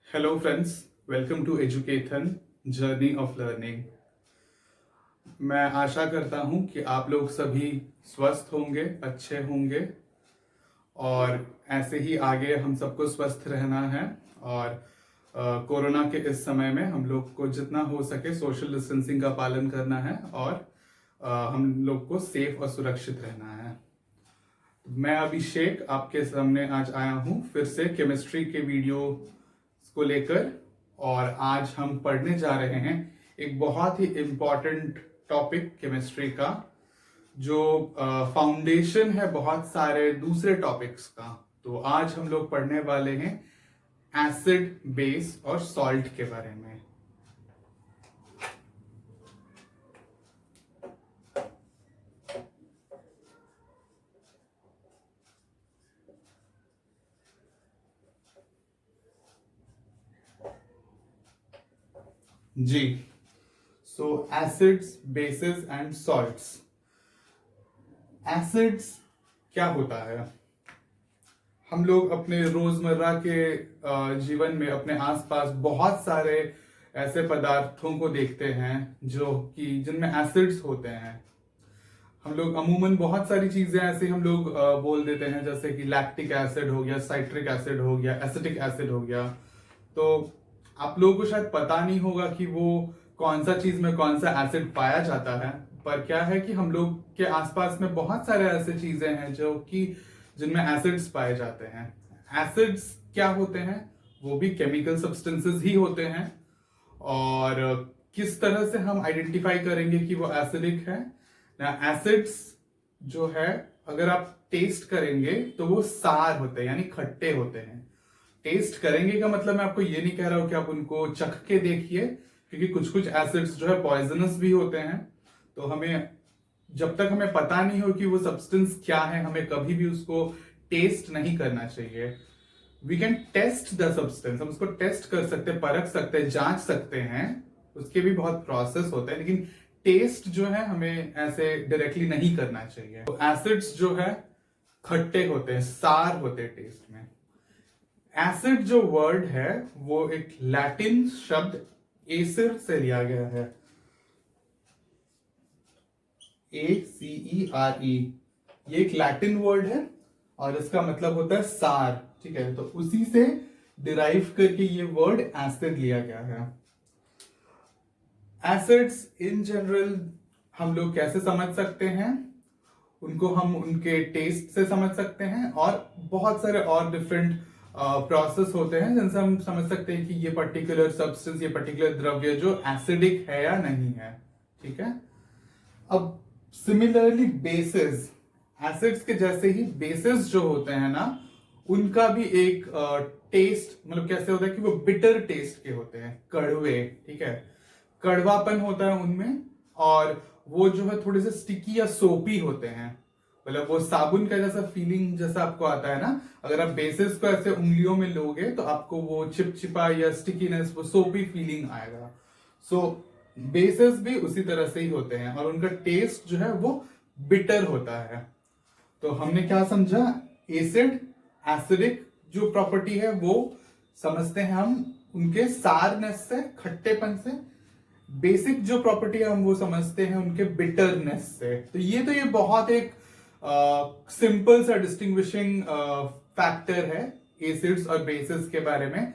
Hello friends, welcome to Educathon journey of learning. मैं आशा करता हूं कि आप लोग सभी स्वस्थ होंगे, अच्छे होंगे और ऐसे ही आगे हम सबको स्वस्थ रहना है। और कोरोना के इस समय में हम लोग को जितना हो सके सोशल डिस्टेंसिंग का पालन करना है और हम लोग को सेफ और सुरक्षित रहना है। मैं अभिषेक आपके सामने आज आया हूं फिर से केमिस्ट्री के वीडियो को लेकर। और आज हम पढ़ने जा रहे हैं एक बहुत ही इम्पॉर्टेंट टॉपिक केमिस्ट्री का, जो फाउंडेशन है बहुत सारे दूसरे टॉपिक्स का। तो आज हम लोग पढ़ने वाले हैं एसिड, बेस और सॉल्ट के बारे में। जी, so acids, bases and salts. Acids क्या होता है? हम लोग अपने रोजमर्रा के जीवन में अपने आसपास बहुत सारे ऐसे पदार्थों को देखते हैं जो कि जिनमें एसिड्स होते हैं। हम लोग अमूमन बहुत सारी चीजें ऐसे हम लोग बोल देते हैं, जैसे कि लैक्टिक एसिड हो गया, साइट्रिक एसिड हो गया, एसिटिक एसिड हो गया। तो आप लोगों को शायद पता नहीं होगा कि वो कौन सा चीज में कौन सा एसिड पाया जाता है। पर क्या है कि हम लोग के आसपास में बहुत सारे ऐसे चीजें हैं जो कि जिनमें एसिड्स पाए जाते हैं। एसिड्स क्या होते हैं? वो भी केमिकल सब्सटेंसेस ही होते हैं। और किस तरह से हम आइडेंटिफाई करेंगे कि वो एसिडिक है ना? एसिड्स जो है, अगर आप टेस्ट करेंगे तो वो सार होते हैं, यानी खट्टे होते हैं। टेस्ट करेंगे का मतलब मैं आपको ये नहीं कह रहा हूं कि आप उनको चख के देखिए, क्योंकि कुछ कुछ एसिड्स जो है पॉइजनस भी होते हैं। तो हमें जब तक हमें पता नहीं हो कि वो सब्सटेंस क्या है, हमें कभी भी उसको टेस्ट नहीं करना चाहिए। We can test the substance, हम उसको टेस्ट कर सकते हैं, परख सकते हैं, जांच सकते हैं। उसके भी बहुत प्रोसेस होते हैं, लेकिन टेस्ट जो है हमें ऐसे डायरेक्टली नहीं करना चाहिए। तो एसिड्स जो है खट्टे होते हैं, सार होते हैं टेस्ट में। एसिड जो वर्ड है वो एक लैटिन शब्द एसिर से लिया गया है। ACERE, ये एक लैटिन वर्ड है और इसका मतलब होता है सार। ठीक है, तो उसी से डिराइव करके ये वर्ड एसिड लिया गया है। एसिड्स इन जनरल हम लोग कैसे समझ सकते हैं? उनको हम उनके टेस्ट से समझ सकते हैं और बहुत सारे और डिफरेंट प्रोसेस होते हैं जिनसे हम समझ सकते हैं कि ये पर्टिकुलर सब्सटेंस, ये पर्टिकुलर द्रव्य जो एसिडिक है या नहीं है। ठीक है, अब सिमिलरली बेसिस, एसिड्स के जैसे ही बेसिस जो होते हैं ना, उनका भी एक टेस्ट, मतलब कैसे होता है कि वो बिटर टेस्ट के होते हैं, कड़वे। ठीक है, कड़वापन होता है उनमें। और वो जो है थोड़े से स्टिकी या सोपी होते हैं, मतलब वो साबुन का जैसा फीलिंग जैसा आपको आता है ना, अगर आप बेसिस को ऐसे उंगलियों में लोगे तो आपको वो चिपचिपा या स्टिकीनेस, वो सोपी फीलिंग आएगा। सो बेसिस भी उसी तरह से ही होते हैं और उनका टेस्ट जो है वो बिटर होता है। तो हमने क्या समझा? एसिड, एसिडिक जो प्रॉपर्टी है वो समझते हैं हम उनके सारनेस से, खट्टेपन से। बेसिक जो प्रॉपर्टी है हम वो समझते हैं उनके बिटरनेस से। तो ये बहुत एक सिंपल सा डिस्टिंग्विशिंग फैक्टर है एसिड्स और बेसिस के बारे में।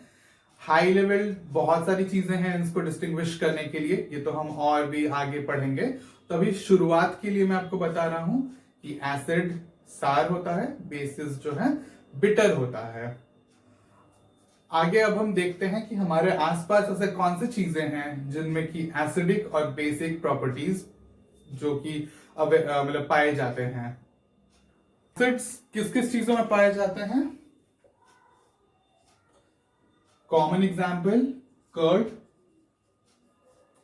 हाई लेवल बहुत सारी चीजें हैं इसको डिस्टिंग्विश करने के लिए, ये तो हम और भी आगे पढ़ेंगे। तो अभी शुरुआत के लिए मैं आपको बता रहा हूं कि एसिड सार होता है, बेसिस जो है बिटर होता है। आगे अब हम देखते हैं कि हमारे आसपास ऐसे कौन सी चीजें हैं जिनमें कि एसिडिक और बेसिक प्रॉपर्टीज जो कि मतलब पाए जाते हैं। एसिड्स किस किस चीजों में पाए जाते हैं? Common example, curd.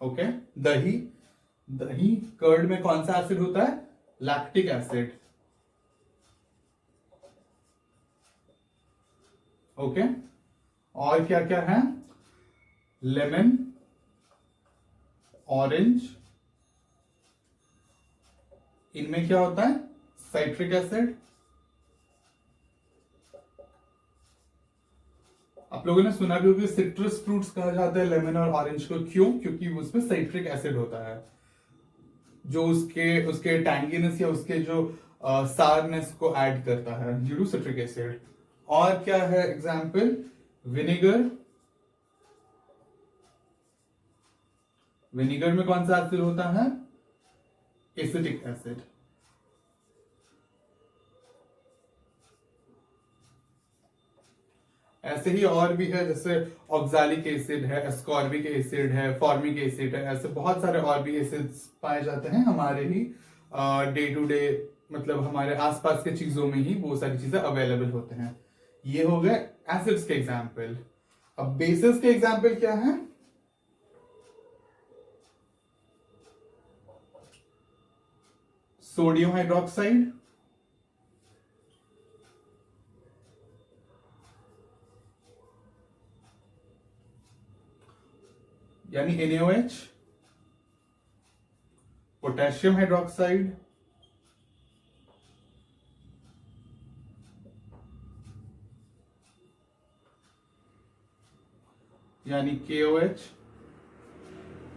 ओके, दही। दही, कर्ड में कौन सा एसिड होता है? Lactic acid. ओके, और क्या क्या है? लेमन, ऑरेंज, इनमें क्या होता है? Citric acid. आप लोगों ने सुना भी होगा कि सिट्रस फ्रूट्स कहा जाता है लेमन और ऑरेंज को, क्यों? क्योंकि उसमें साइट्रिक एसिड होता है जो उसके उसके टैंगीनेस या उसके जो सारनेस को ऐड करता है ड्यू टू सिट्रिक एसिड। और क्या है एग्जाम्पल? विनेगर। विनेगर में कौन सा एसिड होता है? Acetic acid. ऐसे ही और भी है, जैसे ऑक्सालिक एसिड है, एस्कॉर्बिक एसिड है, फॉर्मिक एसिड है, ऐसे बहुत सारे और भी एसिड्स पाए जाते हैं हमारे ही डे टू डे, मतलब हमारे आसपास के चीजों में ही वो सारी चीजें अवेलेबल होते हैं। ये हो गए एसिड्स के एग्जाम्पल। अब बेसिस के एग्जाम्पल क्या है? सोडियम हाइड्रोक्साइड, यानी NaOH, पोटेशियम हाइड्रोक्साइड, यानी KOH।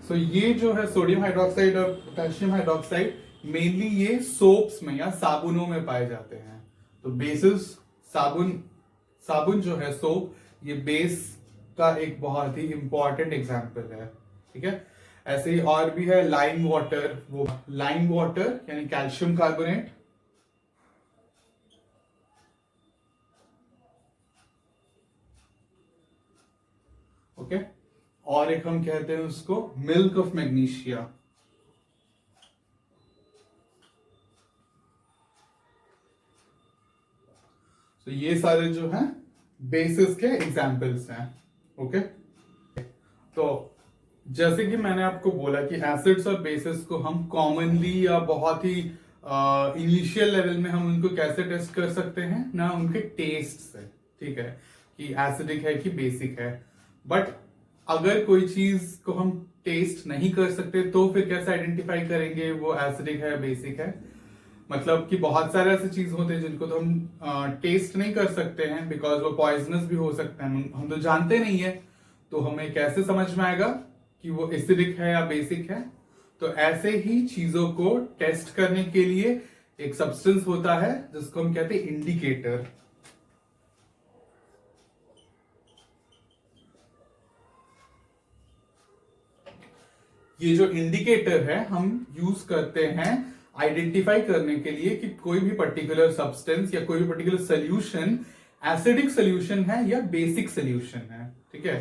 सो ये जो है सोडियम हाइड्रोक्साइड और पोटेशियम हाइड्रोक्साइड मेनली ये सोप्स में या साबुनों में पाए जाते हैं। तो बेसिस साबुन, साबुन जो है सोप, ये बेस का एक बहुत ही इंपॉर्टेंट एग्जाम्पल है। ठीक है, ऐसे ही और भी है लाइम वाटर। वो लाइम वाटर यानी कैल्शियम कार्बोनेट, ओके। और एक हम कहते हैं उसको मिल्क ऑफ मैग्नीशिया। तो ये सारे जो हैं बेसिस के एग्जाम्पल्स हैं, ओके। तो जैसे कि मैंने आपको बोला कि एसिड्स और बेसिस को हम कॉमनली या बहुत ही इनिशियल लेवल में हम उनको कैसे टेस्ट कर सकते हैं ना, उनके टेस्ट से। ठीक है, कि एसिडिक है कि बेसिक है। बट अगर कोई चीज को हम टेस्ट नहीं कर सकते तो फिर कैसे आइडेंटिफाई करेंगे वो एसिडिक है बेसिक है? मतलब कि बहुत सारे ऐसे चीज होते हैं जिनको तो हम टेस्ट नहीं कर सकते हैं बिकॉज वो पॉइजनस भी हो सकते हैं, हम तो जानते नहीं है। तो हमें कैसे समझ में आएगा कि वो एसिडिक है या बेसिक है? तो ऐसे ही चीजों को टेस्ट करने के लिए एक सब्सटेंस होता है जिसको हम कहते हैं इंडिकेटर। ये जो इंडिकेटर है हम यूज करते हैं आइडेंटिफाई करने के लिए कि कोई भी पर्टिकुलर सब्सटेंस या कोई भी पर्टिकुलर सोल्यूशन एसिडिक सोल्यूशन है या बेसिक सोल्यूशन है। ठीक है,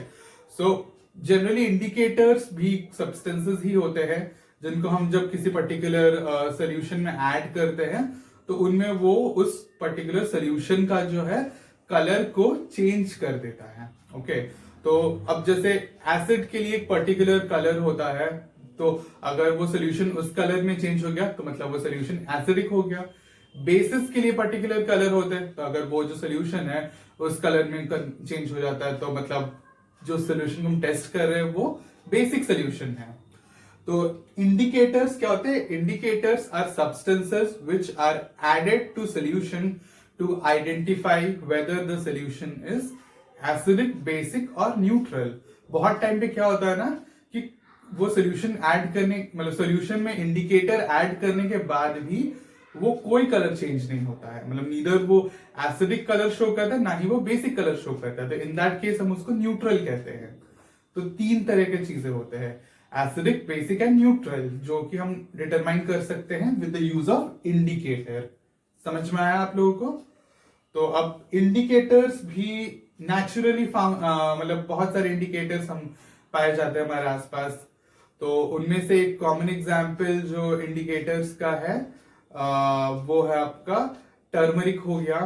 सो जनरली इंडिकेटर्स भी सब्सटेंसेस ही होते हैं जिनको हम जब किसी पर्टिकुलर सोल्यूशन में ऐड करते हैं तो उनमें वो उस पर्टिकुलर सोल्यूशन का जो है कलर को चेंज कर देता है। ओके, तो अब जैसे एसिड के लिए एक पर्टिकुलर कलर होता है, तो अगर वो सोल्यूशन उस कलर में चेंज हो गया तो मतलब वो सोल्यूशन एसिडिक हो गया। बेसिस के लिए पर्टिकुलर कलर होते हैं, तो अगर वो जो सोल्यूशन है उस कलर में चेंज हो जाता है तो मतलब जो सोल्यूशन हम टेस्ट कर रहे हैं वो बेसिक सोल्यूशन है। तो इंडिकेटर्स क्या होते हैं? Indicators are substances which are added to solution to identify whether the solution is acidic, basic और न्यूट्रल। बहुत टाइम पे क्या होता है ना कि वो सोल्यूशन ऐड करने, मतलब सोल्यूशन में इंडिकेटर ऐड करने के बाद भी वो कोई कलर चेंज नहीं होता है, मतलब नीदर वो एसिडिक कलर शो करता है ना ही वो बेसिक कलर शो करता है। तो इन दैट केस हम उसको न्यूट्रल कहते हैं। तो तीन तरह के चीजें होते हैं, एसिडिक, बेसिक एंड न्यूट्रल, जो कि हम डिटरमाइन कर सकते हैं with the use of indicator. समझ में आया आप लोगों को? तो अब इंडिकेटर्स भी नेचुरली मतलब बहुत सारे इंडिकेटर्स हम पाए जाते हैं हमारे आसपास। तो उनमें से एक कॉमन एग्जाम्पल जो इंडिकेटर्स का है वो है आपका टर्मरिक हो गया।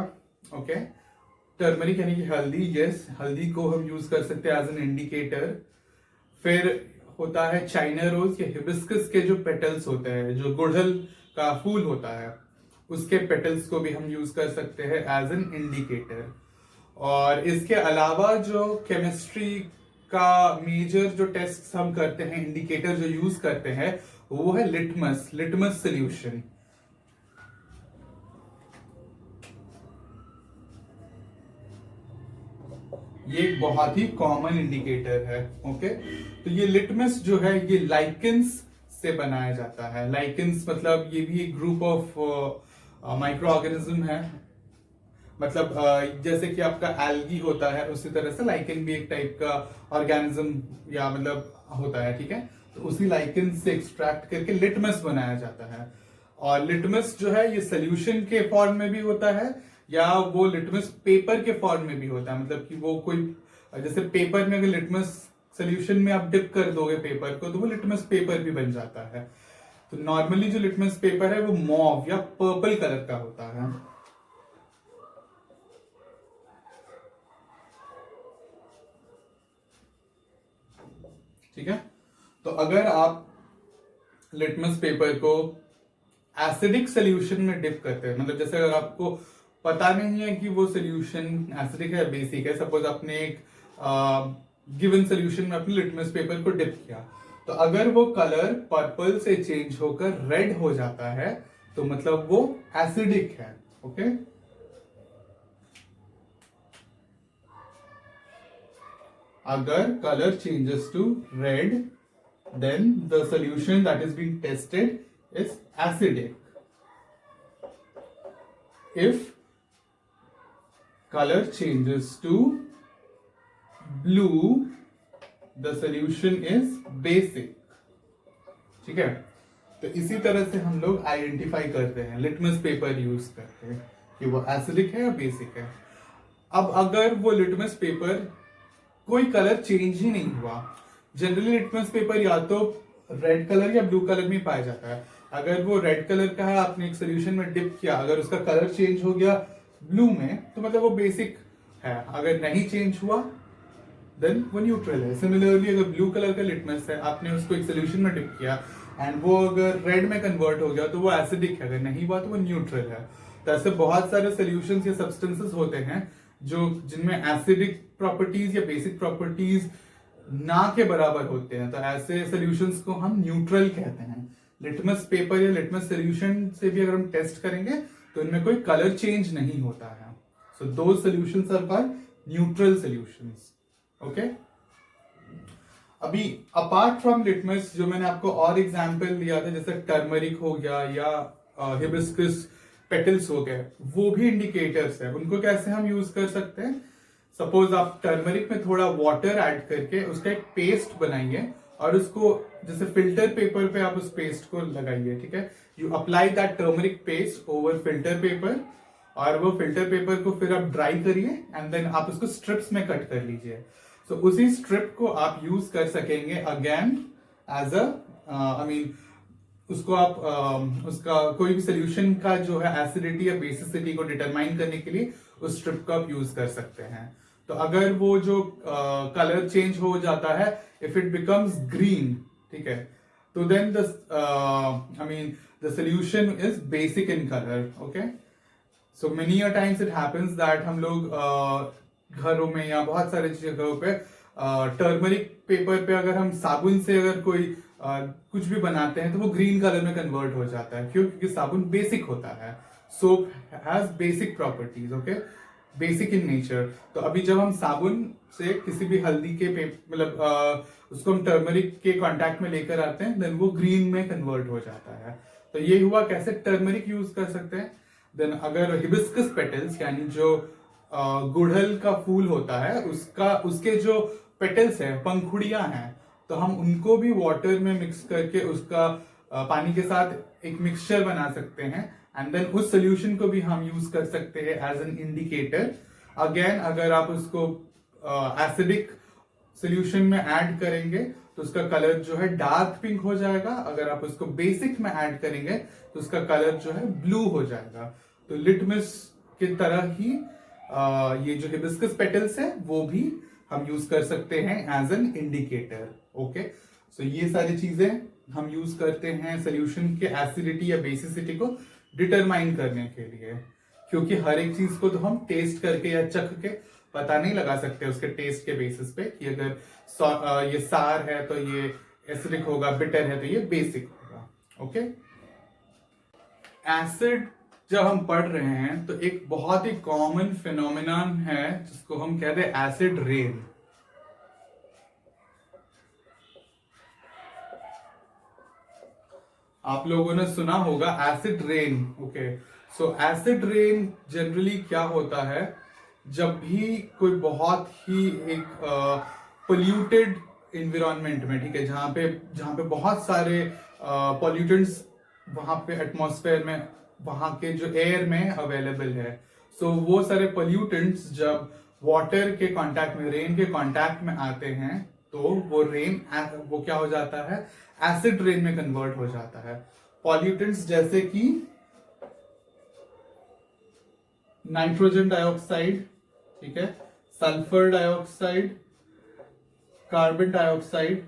ओके, टर्मरिक यानी कि हल्दी। यस, हल्दी को हम यूज कर सकते हैं एज एन इंडिकेटर। फिर होता है चाइना रोज या हिबिस्कस के जो पेटल्स होते हैं, जो गुड़हल का फूल होता है, उसके पेटल्स को भी हम यूज कर सकते हैं एज एन इंडिकेटर। और इसके अलावा जो केमिस्ट्री का मेजर जो टेस्ट हम करते हैं, इंडिकेटर जो यूज करते हैं, वो है लिटमस, लिटमस सोल्यूशन। ये एक बहुत ही कॉमन इंडिकेटर है। ओके, तो ये लिटमस जो है ये लाइकेंस से बनाया जाता है। लाइकेंस मतलब ये भी एक ग्रुप ऑफ माइक्रो ऑर्गेनिज्म है। मतलब जैसे कि आपका एल्गी होता है उसी तरह से लाइकेन भी एक टाइप का ऑर्गेनिज्म या मतलब होता है, ठीक है। तो उसी लाइकेन से एक्सट्रैक्ट करके लिटमस बनाया जाता है। और लिटमस जो है ये सोल्यूशन के फॉर्म में भी होता है या वो लिटमस पेपर के फॉर्म में भी होता है। मतलब कि वो कोई जैसे पेपर में अगर लिटमस सोल्यूशन में आप डिप कर दोगे पेपर को तो वो लिटमस पेपर भी बन जाता है। तो नॉर्मली जो लिटमस पेपर है वो मॉव या पर्पल कलर का होता है। ठीक है, तो अगर आप लिटमस पेपर को एसिडिक सोल्यूशन में डिप करते हैं, मतलब जैसे अगर आपको पता नहीं है कि वो सोल्यूशन एसिडिक है या बेसिक है, सपोज आपने एक गिवन सोल्यूशन में अपने लिटमस पेपर को डिप किया, तो अगर वो कलर पर्पल से चेंज होकर रेड हो जाता है तो मतलब वो एसिडिक है। ओके, अगर colour changes to red then the solution that is being tested is acidic. If color changes to blue, the solution is basic. ठीक है, तो इसी तरह से हम लोग आइडेंटिफाई करते हैं लिटमस पेपर यूज करके कि वो एसिडिक है या बेसिक है। अब अगर वो लिटमस पेपर कोई कलर चेंज ही नहीं हुआ, जनरली लिटमस पेपर या तो रेड कलर या ब्लू कलर में पाया जाता है। अगर वो रेड कलर का है, आपने एक सोल्यूशन में डिप किया, अगर उसका कलर चेंज हो गया ब्लू में तो मतलब वो बेसिक है। अगर नहीं चेंज हुआ देन वो न्यूट्रल है। सिमिलरली अगर ब्लू कलर का लिटमस है, आपने उसको एक सोल्यूशन में डिप किया एंड वो अगर रेड में कन्वर्ट हो गया तो वो एसिडिक है, अगर नहीं हुआ तो वो न्यूट्रल है। तो ऐसे बहुत सारे सोल्यूशंस या सब्सटेंसेस होते हैं जो जिनमें एसिडिक प्रॉपर्टीज या बेसिक प्रॉपर्टीज ना के बराबर होते हैं, तो ऐसे सॉल्यूशंस को हम न्यूट्रल कहते हैं। लिटमस पेपर या लिटमस सॉल्यूशन से भी अगर हम टेस्ट करेंगे तो इनमें कोई कलर चेंज नहीं होता है। So those solutions are called neutral solutions. Okay, अभी अपार्ट फ्रॉम लिटमस जो मैंने आपको और एग्जांपल दिया था जैसे टर्मरिक हो गया या हिबिस्कस पेटल्स हो गए, वो भी इंडिकेटर्स है। उनको कैसे हम यूज कर सकते हैं, सपोज आप टर्मरिक में थोड़ा वाटर ऐड करके उसका एक पेस्ट बनाइए और उसको जैसे फिल्टर पेपर पे आप उस पेस्ट को लगाइए। ठीक है, you apply that turmeric paste over filter paper और वो फिल्टर पेपर को फिर आप ड्राई करिए एंड देन आप उसको स्ट्रिप्स में कट कर लीजिए। सो उसी स्ट्रिप को आप यूज कर सकेंगे again as a I mean उसको आप उसका कोई भी सोल्यूशन का जो है एसिडिटी या बेसिसिटी को डिटरमाइन करने के लिए उस स्ट्रिप को आप यूज कर सकते हैं। तो अगर वो जो कलर चेंज हो जाता है, इफ इट बिकम्स ग्रीन, ठीक है, तो then the I mean the solution is basic in colour. Okay, so many a times it happens that हम लोग घरों में या बहुत सारे जगहों पे टर्मरिक पेपर पे अगर हम साबुन से अगर कोई कुछ भी बनाते हैं तो वो ग्रीन कलर में कन्वर्ट हो जाता है। क्यों? क्योंकि साबुन बेसिक होता है। Soap has basic properties, okay, basic in nature. तो अभी जब हम साबुन से किसी भी हल्दी के मतलब उसको हम टर्मरिक के कांटेक्ट में लेकर आते हैं देन वो ग्रीन में कन्वर्ट हो जाता है। तो ये हुआ कैसे टर्मरिक यूज कर सकते हैं। देन अगर हिबिस्कस पेटल्स यानी जो गुड़हल का फूल होता है उसके जो पेटल्स है, पंखुड़ियां हैं, तो हम उनको भी वाटर में मिक्स करके उसका पानी के साथ एक मिक्सचर बना सकते हैं एंड देन उस सोल्यूशन को भी हम यूज कर सकते हैं एज एन इंडिकेटर। अगेन अगर आप उसको एसिडिक सोल्यूशन में ऐड करेंगे तो उसका कलर जो है डार्क पिंक हो जाएगा। अगर आप उसको बेसिक में ऐड करेंगे तो उसका कलर जो है ब्लू हो जाएगा। तो लिटमस की तरह ही ये जो हिबिस्कस पेटल्स है वो भी हम यूज कर सकते हैं एज एन इंडिकेटर। ओके, सो ये सारी चीजें हम यूज करते हैं सोल्यूशन के एसिडिटी या बेसिसिटी को डिटरमाइन करने के लिए, क्योंकि हर एक चीज को तो हम टेस्ट करके या चख के पता नहीं लगा सकते उसके टेस्ट के बेसिस पे कि अगर ये सार है तो ये एसिडिक होगा, बिटर है तो ये बेसिक होगा। ओके, एसिड जब हम पढ़ रहे हैं तो एक बहुत ही कॉमन फिनोमिनन है जिसको हम कहते हैं एसिड रेन। आप लोगों ने सुना होगा एसिड रेन। ओके, सो एसिड रेन जनरली क्या होता है, जब भी कोई बहुत ही एक पोल्यूटेड इन्वायरमेंट में, ठीक है, जहाँ पे बहुत सारे पॉल्यूटेंट्स वहां पे एटमॉस्फेयर में, वहां के जो एयर में अवेलेबल है, सो वो सारे पॉल्यूटेंट्स जब वाटर के कांटेक्ट में, रेन के कांटेक्ट में आते हैं, तो वो रेन वो क्या हो जाता है, एसिड रेन में कन्वर्ट हो जाता है। पॉल्यूटेंट्स जैसे कि नाइट्रोजन डाइऑक्साइड, ठीक है, सल्फर डाइऑक्साइड, कार्बन डाइऑक्साइड,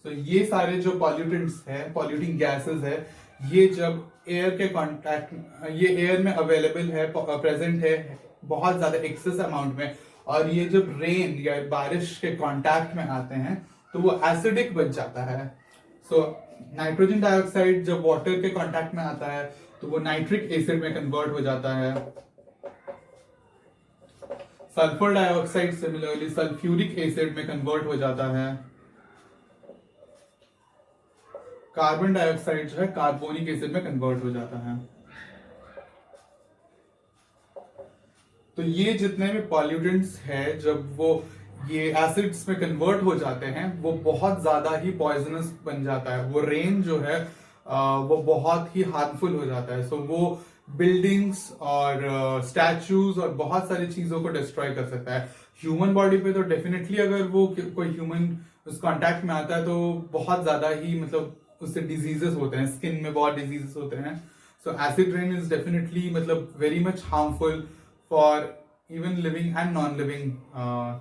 तो ये सारे जो पॉल्यूटेंट्स हैं, पॉल्यूटिंग गैसेस है, ये जब एयर के कांटेक्ट, ये एयर में अवेलेबल है, प्रेजेंट है बहुत ज्यादा एक्सेस अमाउंट में, और ये जब रेन या बारिश के कांटेक्ट में आते हैं तो वो एसिडिक बन जाता है। सो नाइट्रोजन डाइऑक्साइड जब वाटर के कांटेक्ट में आता है तो वो नाइट्रिक एसिड में कन्वर्ट हो जाता है। Sulphur dioxide similarly sulphuric acid में कन्वर्ट हो जाता है। कार्बन डाइऑक्साइड जो है कार्बोनिक एसिड में कन्वर्ट हो जाता है। तो ये जितने भी पॉल्यूटेंट्स हैं, जब वो ये एसिड्स में कन्वर्ट हो जाते हैं, वो बहुत ज्यादा ही पॉइजनस बन जाता है। वो रेन जो है वो बहुत ही हार्मफुल हो जाता है। सो वो बिल्डिंग्स और स्टैचूज और बहुत सारी चीजों को डिस्ट्रॉय कर सकता है। ह्यूमन बॉडी पे तो डेफिनेटली अगर वो कोई ह्यूमन उस कांटेक्ट में आता है तो बहुत ज्यादा ही, मतलब उससे डिजीजेस होते हैं, स्किन में बहुत डिजीजेस होते हैं। So acid rain is definitely मतलब very much harmful for even living and non-living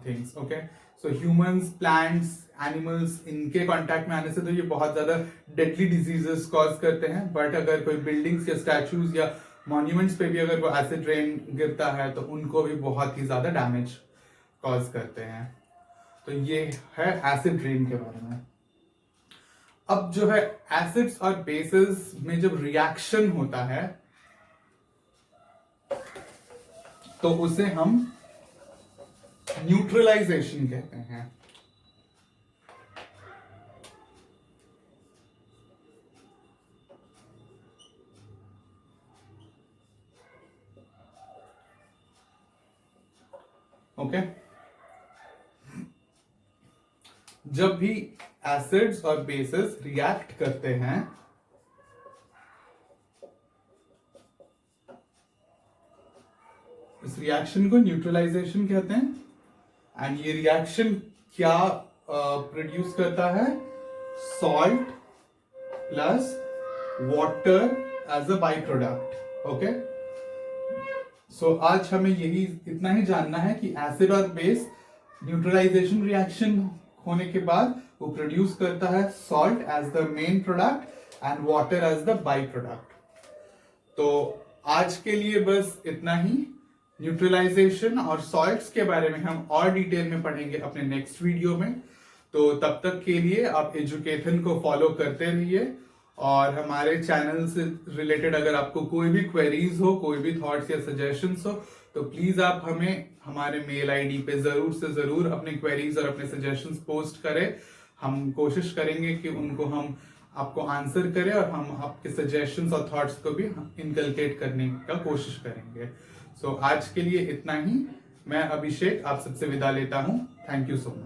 things. Okay, so humans, plants, animals, इनके कांटेक्ट में आने से तो ये बहुत ज्यादा डेडली डिजीजेस कॉज करते हैं। बट अगर कोई बिल्डिंग्स या स्टैचूज या मॉन्यूमेंट्स पे भी अगर वो एसिड रेन गिरता है तो उनको भी बहुत ही ज्यादा डैमेज कॉज करते हैं। तो ये है एसिड रेन के बारे में। अब जो है एसिड्स और बेसिस में जब रिएक्शन होता है तो उसे हम न्यूट्रलाइजेशन कहते हैं। ओके, जब भी एसिड्स और बेसिस रिएक्ट करते हैं इस रिएक्शन को न्यूट्रलाइजेशन कहते हैं। एंड ये रिएक्शन क्या प्रोड्यूस करता है, salt plus water as a by product. Okay, so आज हमें यही इतना ही जानना है कि एसिड और बेस न्यूट्रलाइजेशन रिएक्शन होने के बाद वो प्रोड्यूस करता है salt as the main product and water as the by product. तो आज के लिए बस इतना ही। न्यूट्रलाइजेशन और सॉल्ट्स के बारे में हम और डिटेल में पढ़ेंगे अपने नेक्स्ट वीडियो में। तो तब तक के लिए आप एजुकेथन को फॉलो करते रहिए, और हमारे चैनल से रिलेटेड अगर आपको कोई भी क्वेरीज हो, कोई भी थॉट्स या सजेशंस हो, तो प्लीज आप हमें हमारे मेल आईडी पे जरूर से जरूर अपने क्वेरीज और अपने सजेशंस पोस्ट करें। हम कोशिश करेंगे कि उनको हम आपको आंसर करें, और हम आपके सजेशंस और थॉट्स को भी इनकलकेट करने का कोशिश करेंगे। सो आज के लिए इतना ही। मैं अभिषेक आप सबसे विदा लेता हूं। Thank you so much.